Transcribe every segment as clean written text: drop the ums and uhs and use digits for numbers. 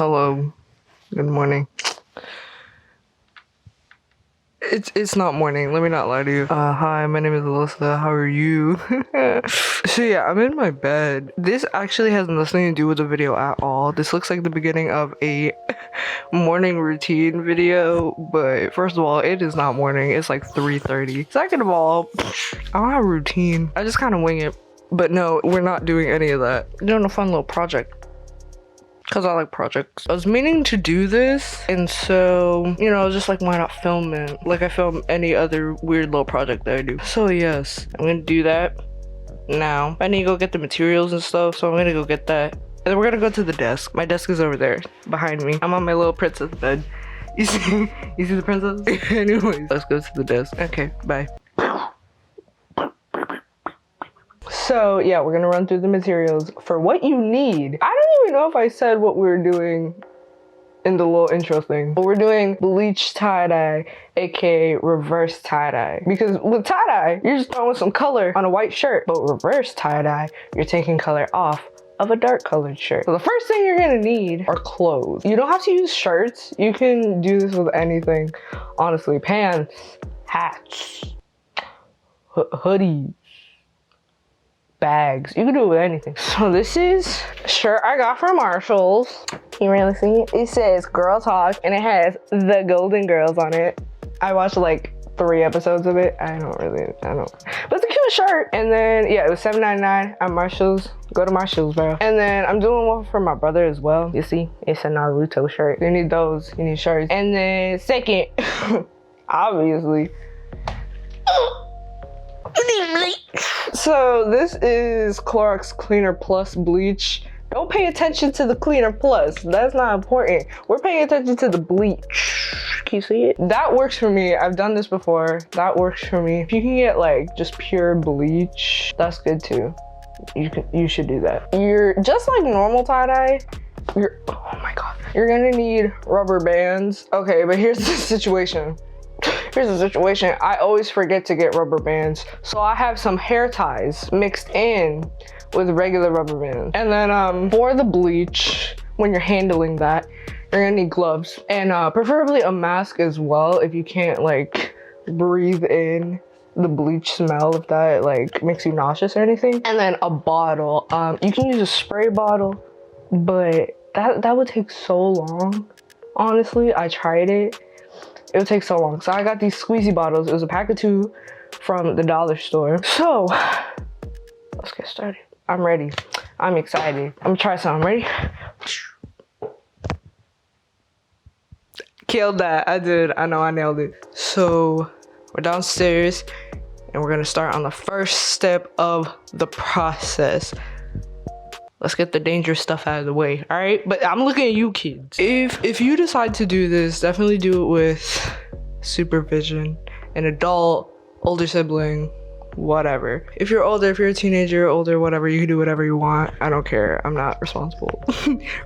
Hello, good morning. It's not morning, let me not lie to you. Hi, my name is Alyssa, how are you? So yeah, I'm in my bed. This actually has nothing to do with the video at all. This looks like the beginning of a morning routine video, but first of all, it is not morning, it's like 3:30. Second of all, I don't have a routine. I just kind of wing it. But no, we're not doing any of that. We're doing a fun little project. Cause I like projects. I was meaning to do this, and so, you know, just like, why not film it? Like I film any other weird little project that I do. So yes, I'm gonna do that now. I need to go get the materials and stuff, so I'm gonna go get that. And then we're gonna go to the desk. My desk is over there, behind me. I'm on my little princess bed. You see the princess? Anyways, let's go to the desk. Okay, bye. So yeah, we're gonna run through the materials for what you need. I don't even know if I said what we were doing in the little intro thing, but we're doing bleach tie-dye, aka reverse tie-dye. Because with tie-dye, you're just throwing some color on a white shirt, but reverse tie-dye, you're taking color off of a dark colored shirt. So the first thing you're gonna need are clothes. You don't have to use shirts. You can do this with anything, honestly. Pants, hats, hoodies, bags. You can do it with anything. So this is a shirt I got from Marshall's. You really see it? It says Girl Talk and it has the Golden Girls on it. I watched like 3 episodes of it. I don't. But it's a cute shirt. And then yeah, it was $7.99 at Marshall's. Go to Marshall's, bro. And then I'm doing one for my brother as well. You see, it's a Naruto shirt. You need those. You need shirts. And then second, obviously, so this is Clorox Cleaner Plus bleach. Don't pay attention to the Cleaner Plus. That's not important. We're paying attention to the bleach. Can you see it? That works for me. I've done this before. That works for me. If you can get like just pure bleach, that's good too. You should do that. You're just like normal tie-dye. Oh my god. You're gonna need rubber bands. Okay, but here's the situation. I always forget to get rubber bands, so I have some hair ties mixed in with regular rubber bands. And then for the bleach, when you're handling that, you're gonna need gloves and preferably a mask as well if you can't like breathe in the bleach smell, if that like makes you nauseous or anything. And then a bottle. You can use a spray bottle, but that would take so long. Honestly, I tried it. It would take so long. So I got these squeezy bottles. It was a pack of 2 from the dollar store. So let's get started. I'm ready. I'm excited. I'm gonna try some. Ready? Killed that. I did. I know I nailed it. So we're downstairs and we're gonna start on the first step of the process. Let's get the dangerous stuff out of the way, all right? But I'm looking at you kids. If you decide to do this, definitely do it with supervision, an adult, older sibling, whatever. If you're older, if you're a teenager, older, whatever, you can do whatever you want. I don't care, I'm not responsible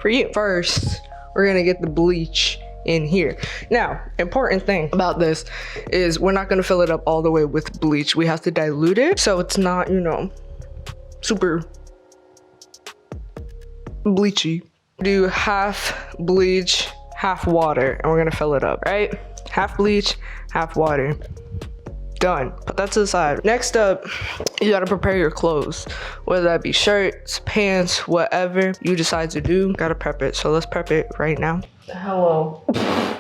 for you. First, we're gonna get the bleach in here. Now, important thing about this is we're not gonna fill it up all the way with bleach. We have to dilute it so it's not, you know, super bleachy. Do half bleach, half water, and we're gonna fill it up, right? Half bleach, half water. Done. Put that to the side. Next up, you gotta prepare your clothes, whether that be shirts, pants, whatever you decide to do. Gotta prep it. So let's prep it right now. Hello.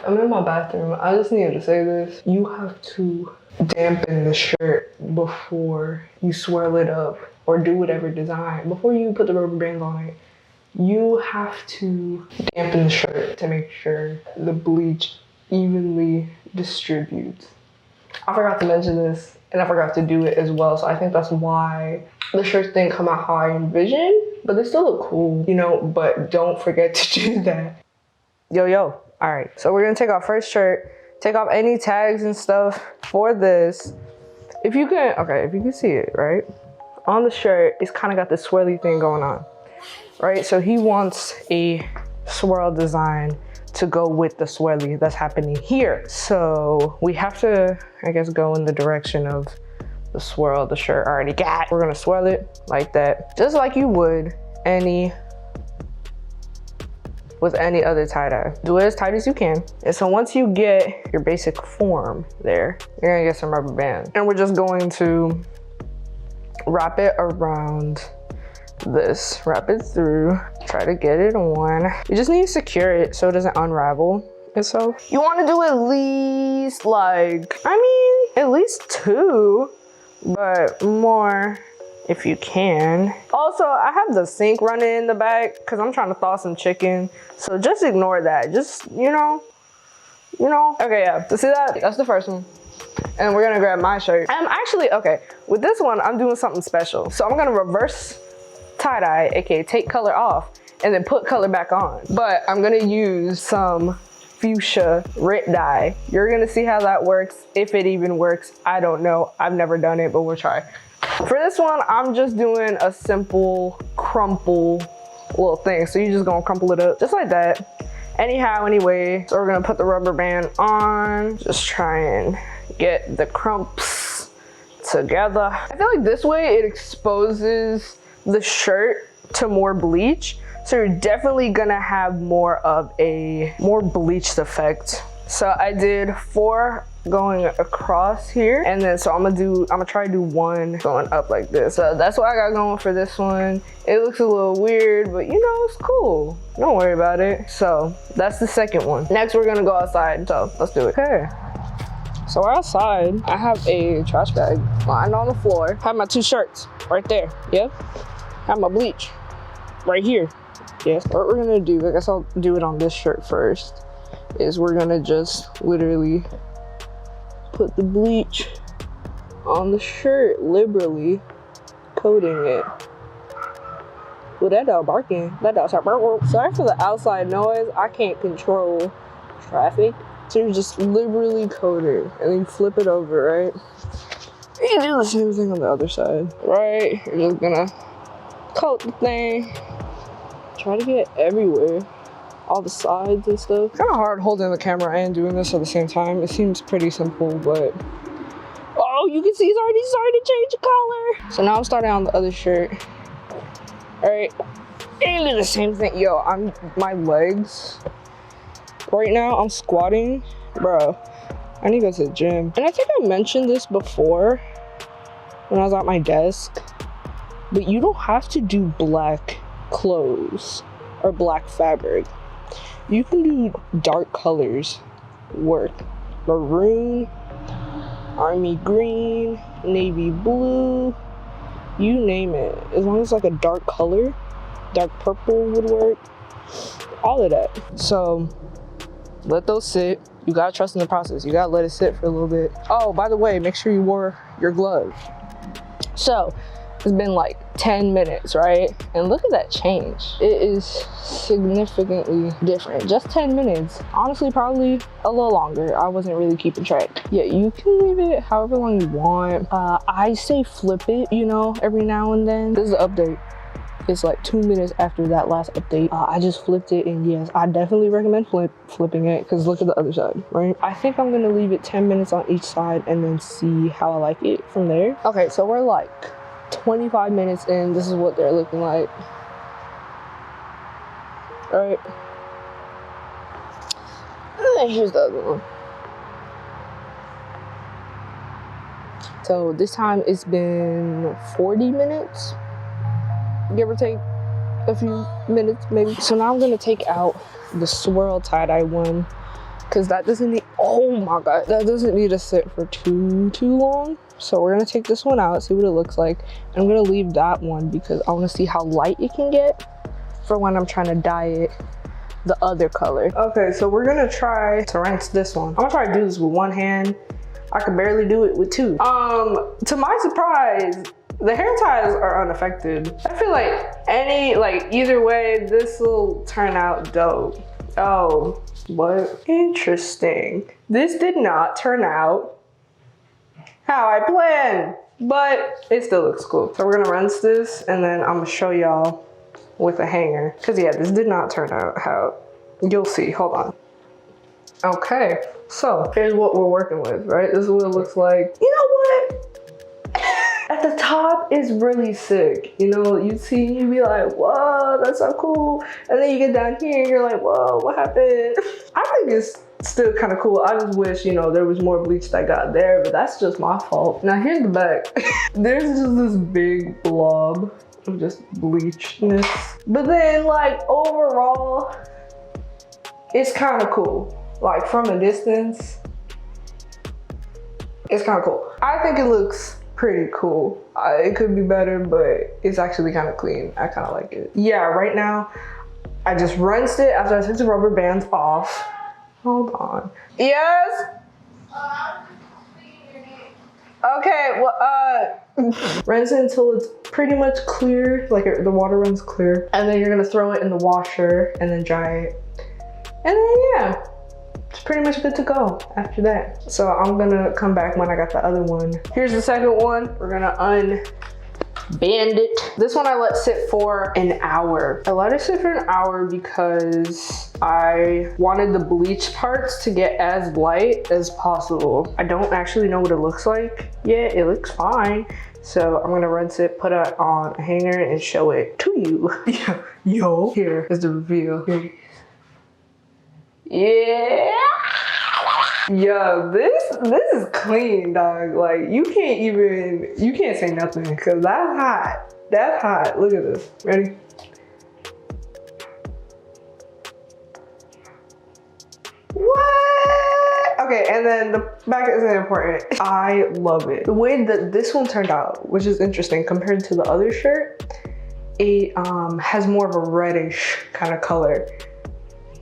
I'm in my bathroom. I just needed to say this. You have to dampen the shirt before you swirl it up or do whatever design. Before you put the rubber bands on it, you have to dampen the shirt to make sure the bleach evenly distributes. I forgot to mention this and I forgot to do it as well, so I think that's why the shirts didn't come out how I envisioned, but they still look cool, you know, but don't forget to do that. Yo. All right, so we're gonna take our first shirt, take off any tags and stuff for this. If you can see it, right? On the shirt, it's kind of got this swirly thing going on. Right, so he wants a swirl design to go with the swirly that's happening here. So we have to, I guess, go in the direction of the swirl the shirt already got. We're gonna swirl it like that, just like you would any with any other tie-dye. Do it as tight as you can. And so once you get your basic form there, you're gonna get some rubber band. And we're just going to wrap it around this. Wrap it through, try to get it on. You just need to secure it so it doesn't unravel. And so you wanna do at least like, I mean, at least 2, but more if you can. Also, I have the sink running in the back because I'm trying to thaw some chicken. So just ignore that. Just, you know. Okay, yeah, so see that? That's the first one. And we're gonna grab my shirt. Actually, okay, with this one, I'm doing something special. So I'm gonna reverse tie-dye, aka take color off, and then put color back on. But I'm gonna use some fuchsia red dye. You're gonna see how that works, if it even works. I don't know, I've never done it, but we'll try. For this one, I'm just doing a simple crumple little thing. So you're just gonna crumple it up just like that. Anyhow, anyway, so we're gonna put the rubber band on. Just try and get the crumps together. I feel like this way it exposes the shirt to more bleach. So you're definitely gonna have more of a more bleached effect. So I did 4 going across here, and then so I'm gonna try to do 1 going up like this. So that's what I got going for this one. It looks a little weird, but you know, it's cool. Don't worry about it. So that's the second one. Next, we're gonna go outside, so let's do it. Okay. So we're outside. I have a trash bag lying on the floor. Have my 2 shirts right there. Yep. Have my bleach right here. Yes. What we're gonna do, I guess I'll do it on this shirt first, is we're gonna just literally put the bleach on the shirt, liberally coating it. Well, that dog barking. That dog's like, sorry for the outside noise. I can't control traffic. So you just liberally coat it and then you flip it over, right? You can do the same thing on the other side, right? You're just gonna coat the thing. Try to get it everywhere. All the sides and stuff. It's kind of hard holding the camera and doing this at the same time. It seems pretty simple, but oh, you can see it's already starting to change the color. So now I'm starting on the other shirt. All right, and do the same thing. Yo, my legs right now. I'm squatting, bro. I need to go to the gym. And I think I mentioned this before when I was at my desk, but you don't have to do black clothes or black fabric. You can do dark colors work. Maroon, army green, navy blue, you name it. As long as like a dark color, dark purple would work. All of that. So let those sit. You gotta trust in the process. You gotta let it sit for a little bit. Oh, by the way, make sure you wore your gloves. So it's been like 10 minutes, right? And look at that change. It is significantly different. Just 10 minutes. Honestly, probably a little longer. I wasn't really keeping track. Yeah, you can leave it however long you want. I say flip it, you know, every now and then. This is an update. It's like 2 minutes after that last update. I just flipped it, and yes, I definitely recommend flipping it, because look at the other side, right? I think I'm gonna leave it 10 minutes on each side and then see how I like it from there. Okay, so we're like 25 minutes in. This is what they're looking like. All right. And then here's the other one. So this time it's been 40 minutes, give or take a few minutes maybe. So now I'm gonna take out the swirl tie-dye one, because that doesn't need, oh my god, that doesn't need to sit for too long. So we're gonna take this one out, see what it looks like. I'm gonna leave that one because I wanna see how light it can get for when I'm trying to dye it the other color. Okay, so we're gonna try to rinse this one. I'm gonna try to do this with one hand. I could barely do it with 2. To my surprise, the hair ties are unaffected. I feel like either way, this will turn out dope. Oh, what? Interesting. This did not turn out how I planned, but it still looks cool. So we're gonna rinse this, and then I'm gonna show y'all with a hanger. Cause yeah, this did not turn out how, you'll see, hold on. Okay, so here's what we're working with, right? This is what it looks like. You know what? At the top is really sick. You know, you see, you be like, whoa, that's so cool. And then you get down here and you're like, whoa, what happened? I think it's still kind of cool. I just wish, you know, there was more bleach that got there, but that's just my fault. Now here's the back. There's just this big blob of just bleachness. But then like overall, it's kind of cool. Like from a distance, it's kind of cool. I think it looks pretty cool. It could be better, but it's actually kind of clean. I kind of like it. Yeah, right now, I just rinsed it after I took the rubber bands off. Hold on. Yes? Okay, well, rinse it until it's pretty much clear, like the water runs clear. And then you're gonna throw it in the washer and then dry it. And then yeah, it's pretty much good to go after that. So I'm gonna come back when I got the other one. Here's the second one. We're gonna unband it. This one I let sit for an hour. I let it sit for an hour because I wanted the bleach parts to get as light as possible. I don't actually know what it looks like yet. It looks fine. So I'm gonna rinse it, put it on a hanger and show it to you. Yo, here is the reveal. Here it is. Yeah. Yo, this is clean, dog. Like you can't say nothing because that's hot. That's hot. Look at this. Ready? What? Okay, and then the back isn't important. I love it. The way that this one turned out, which is interesting compared to the other shirt, it has more of a reddish kind of color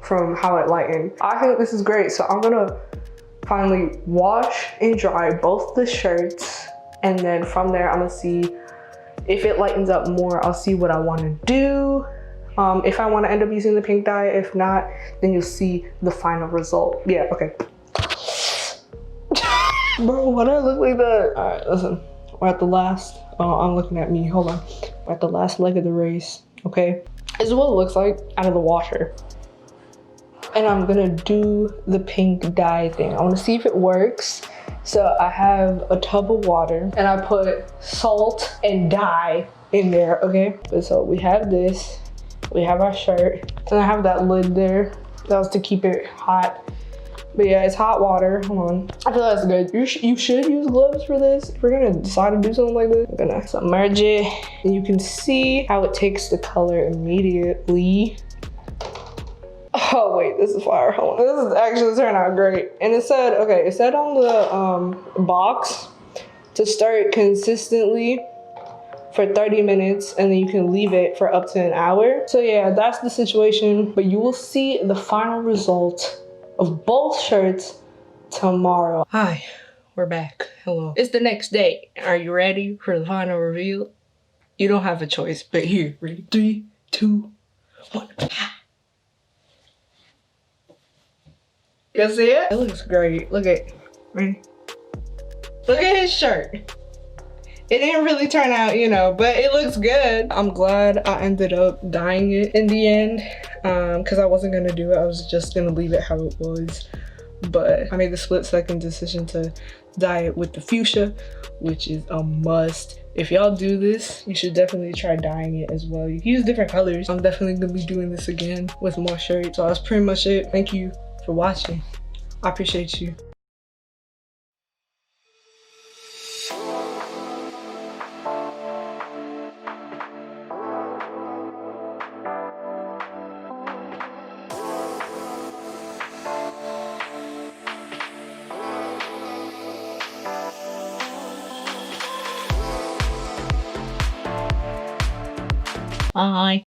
from how it lightened. I think this is great. So I'm gonna finally wash and dry both the shirts. And then from there, I'm gonna see if it lightens up more. I'll see what I wanna do. If I wanna end up using the pink dye, if not, then you'll see the final result. Yeah, okay. Bro, why do I look like that? All right, listen, we're at the last, I'm looking at me, hold on. We're at the last leg of the race, okay? This is what it looks like out of the washer. And I'm gonna do the pink dye thing. I wanna see if it works. So I have a tub of water and I put salt and dye in there, okay? So we have this, we have our shirt, and I have that lid there. That was to keep it hot. But yeah, it's hot water, hold on. I feel that's good. You should use gloves for this. If we're gonna decide to do something like this, I'm gonna submerge it. And you can see how it takes the color immediately. Oh wait, this is fire. Hold on. This is actually turning out great. And it said, okay, it said on the box to start consistently for 30 minutes and then you can leave it for up to an hour. So yeah, that's the situation, but you will see the final result of both shirts tomorrow. Hi, we're back. Hello. It's the next day. Are you ready for the final reveal? You don't have a choice, but here, ready? 3, 2, 1. You see it? It looks great. Look at, ready? Look at his shirt. It didn't really turn out, you know, but it looks good. I'm glad I ended up dyeing it in the end because I wasn't gonna do it. I was just gonna leave it how it was. But I made the split-second decision to dye it with the fuchsia, which is a must. If y'all do this, you should definitely try dyeing it as well. You can use different colors. I'm definitely gonna be doing this again with more shirts. So that's pretty much it. Thank you for watching. I appreciate you. Bye.